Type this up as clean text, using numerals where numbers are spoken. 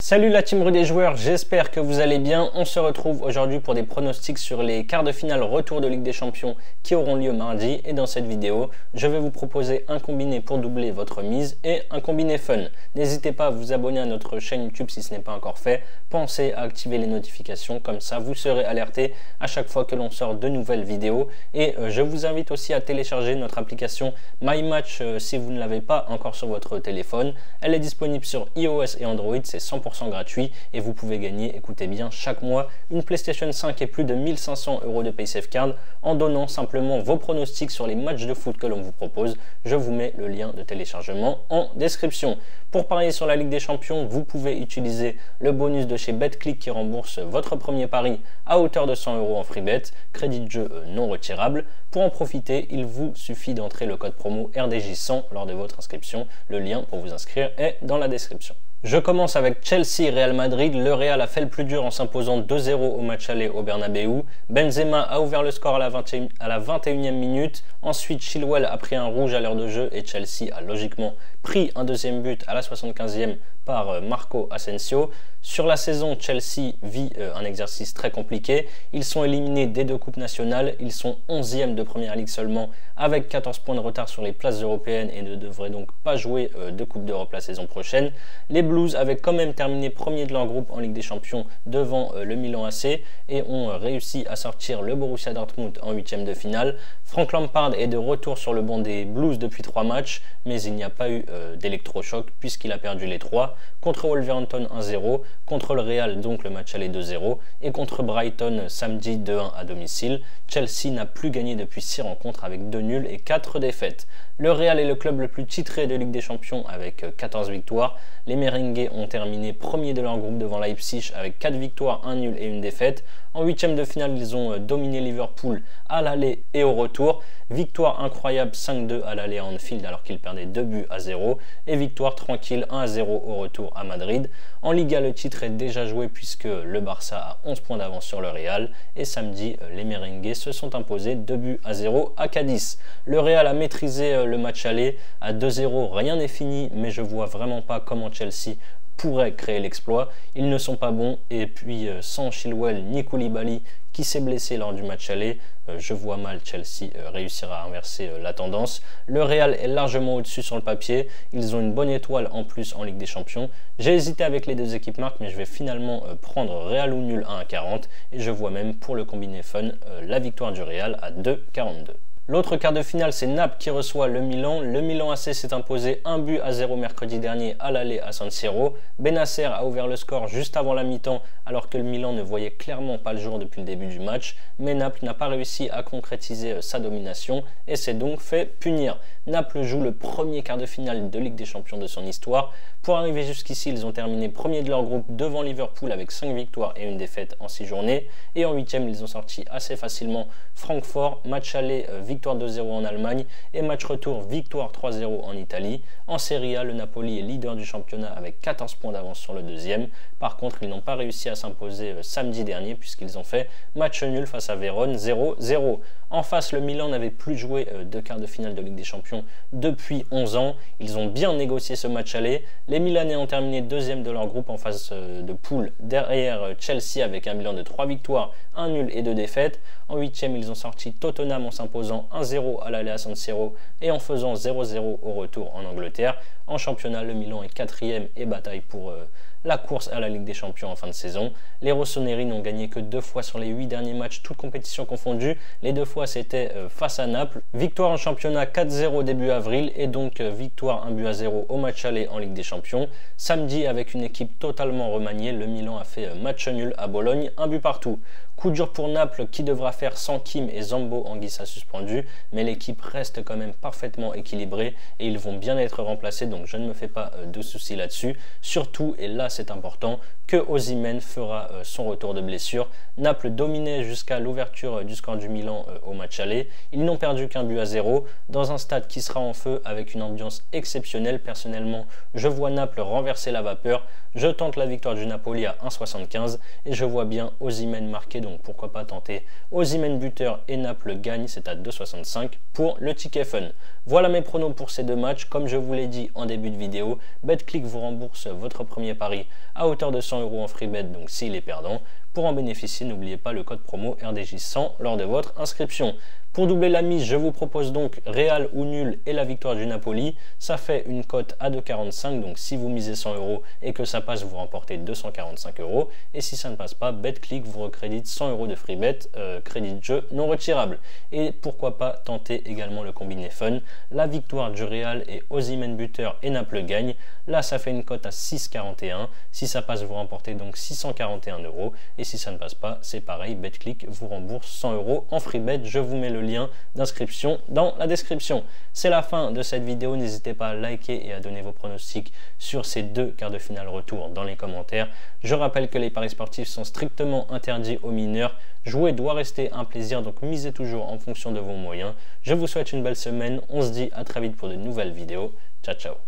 Salut la team rue des joueurs, j'espère que vous allez bien. On se retrouve aujourd'hui pour des pronostics sur les quarts de finale retour de Ligue des Champions qui auront lieu mardi. Et dans cette vidéo, je vais vous proposer un combiné pour doubler votre mise et un combiné fun. N'hésitez pas à vous abonner à notre chaîne YouTube si ce n'est pas encore fait. Pensez à activer les notifications, comme ça vous serez alerté à chaque fois que l'on sort de nouvelles vidéos. Et je vous invite aussi à télécharger notre application MyMatch si vous ne l'avez pas encore sur votre téléphone. Elle est disponible sur iOS et Android, c'est 100% gratuit et vous pouvez gagner, écoutez bien, chaque mois une PlayStation 5 et plus de 1500 € de PaySafeCard en donnant simplement vos pronostics sur les matchs de foot que l'on vous propose. Je vous mets le lien de téléchargement en description. Pour parier sur la Ligue des Champions, vous pouvez utiliser le bonus de chez BetClick qui rembourse votre premier pari à hauteur de 100 € en free bet, crédit de jeu non retirable. Pour en profiter, il vous suffit d'entrer le code promo RDJ100 lors de votre inscription. Le lien pour vous inscrire est dans la description. Je commence avec Chelsea-Real Madrid. Le Real a fait le plus dur en s'imposant 2-0 au match aller au Bernabéu. Benzema a ouvert le score à la 21e minute. Ensuite, Chilwell a pris un rouge à l'heure de jeu et Chelsea a logiquement pris un deuxième but à la 75e par Marco Asensio. Sur la saison, Chelsea vit un exercice très compliqué. Ils sont éliminés des deux coupes nationales. Ils sont 11e de Première Ligue seulement avec 14 points de retard sur les places européennes et ne devraient donc pas jouer de Coupe d'Europe la saison prochaine. Les Blues avaient quand même terminé premier de leur groupe en Ligue des Champions devant le Milan AC et ont réussi à sortir le Borussia Dortmund en 8e de finale. Frank Lampard est de retour sur le banc des Blues depuis 3 matchs, mais il n'y a pas eu d'électrochoc puisqu'il a perdu les 3 contre Wolverhampton 1-0, contre le Real donc le match aller 2-0 et contre Brighton samedi 2-1 à domicile. Chelsea n'a plus gagné depuis 6 rencontres avec 2 nuls et 4 défaites. Le Real est le club le plus titré de Ligue des Champions avec 14 victoires. Les Merengues ont terminé premier de leur groupe devant Leipzig avec 4 victoires, 1 nul et 1 défaite. En 8e de finale, ils ont dominé Liverpool à l'aller et au retour. Victoire incroyable 5-2 à l'aller à Anfield alors qu'ils perdaient 2-0 et victoire tranquille 1-0 au retour à Madrid. En Liga, le titre est déjà joué puisque le Barça a 11 points d'avance sur le Real et samedi, les Merengues se sont imposés 2-0 à Cadiz. Le Real a maîtrisé le match aller à 2-0, rien n'est fini, mais je vois vraiment pas comment Chelsea pourrait créer l'exploit. Ils ne sont pas bons et puis sans Chilwell ni Koulibaly qui s'est blessé lors du match aller, je vois mal Chelsea réussir à inverser la tendance. Le Real est largement au-dessus sur le papier, ils ont une bonne étoile en plus en Ligue des Champions. J'ai hésité avec les deux équipes marques mais je vais finalement prendre Real ou nul à 1,40 et je vois même pour le combiné fun la victoire du Real à 2,42. L'autre quart de finale, c'est Naples qui reçoit le Milan. Le Milan AC s'est imposé 1-0 mercredi dernier à l'aller à San Siro. Bennacer a ouvert le score juste avant la mi-temps alors que le Milan ne voyait clairement pas le jour depuis le début du match. Mais Naples n'a pas réussi à concrétiser sa domination et s'est donc fait punir. Naples joue le premier quart de finale de Ligue des Champions de son histoire. Pour arriver jusqu'ici, ils ont terminé premier de leur groupe devant Liverpool avec 5 victoires et 1 défaite en 6 journées. Et en 8e, ils ont sorti assez facilement Francfort, match aller, victoire 2-0 en Allemagne et match retour, victoire 3-0 en Italie. En Serie A, le Napoli est leader du championnat avec 14 points d'avance sur le deuxième. Par contre, ils n'ont pas réussi à s'imposer samedi dernier puisqu'ils ont fait match nul face à Vérone 0-0. En face, le Milan n'avait plus joué de quart de finale de Ligue des Champions depuis 11 ans. Ils ont bien négocié ce match aller. Les Milanais ont terminé deuxième de leur groupe en phase de poule derrière Chelsea avec un bilan de 3 victoires, 1 nul et 2 défaites. En 8e, ils ont sorti Tottenham en s'imposant 1-0 à l'aller à San Siro et en faisant 0-0 au retour en Angleterre. En championnat, le Milan est 4e et bataille pour la course à la Ligue des Champions en fin de saison. Les Rossoneri n'ont gagné que 2 fois sur les 8 derniers matchs, toutes compétitions confondues. Les 2 fois, c'était face à Naples. Victoire en championnat 4-0 début avril et donc victoire 1-0 au match aller en Ligue des Champions. Samedi, avec une équipe totalement remaniée, le Milan a fait match nul à Bologne, 1 but partout. Coup dur pour Naples qui devra faire sans Kim et Zambo Anguissa suspendu, mais l'équipe reste quand même parfaitement équilibrée et ils vont bien être remplacés, donc je ne me fais pas de soucis là-dessus. Surtout, et là c'est important, que Osimhen fera son retour de blessure. Naples dominait jusqu'à l'ouverture du score du Milan au match aller. Ils n'ont perdu qu'un but à 0 dans un stade qui sera en feu avec une ambiance exceptionnelle. Personnellement, je vois Naples renverser la vapeur. Je tente la victoire du Napoli à 1,75 et je vois bien Osimhen marquer donc pourquoi pas tenter Osimhen buteur et Naples gagne, c'est à 2,65 pour le ticket fun. Voilà mes pronos pour ces deux matchs. Comme je vous l'ai dit en début de vidéo, Betclic vous rembourse votre premier pari à hauteur de 100 € en free bet, donc s'il est perdant. Pour en bénéficier, n'oubliez pas le code promo RDJ100 lors de votre inscription. Pour doubler la mise, je vous propose donc Real ou nul et la victoire du Napoli. Ça fait une cote à 2,45, donc si vous misez 100 € et que ça passe, vous remportez 245 €. Et si ça ne passe pas, Betclic vous recrédite 100 € de free bet, crédit de jeu non retirable. Et pourquoi pas tenter également le combiné fun, la victoire du Real et Osimhen buteur et Naples gagne. Là, ça fait une cote à 6,41. Si ça passe, vous remportez donc 641 €. Et si ça ne passe pas, c'est pareil, Betclic vous rembourse 100 € en free bet. Je vous mets le lien d'inscription dans la description. C'est la fin de cette vidéo. N'hésitez pas à liker et à donner vos pronostics sur ces deux quarts de finale retour dans les commentaires. Je rappelle que les paris sportifs sont strictement interdits aux mineurs. Jouer doit rester un plaisir, donc misez toujours en fonction de vos moyens. Je vous souhaite une belle semaine. On se dit à très vite pour de nouvelles vidéos. Ciao, ciao.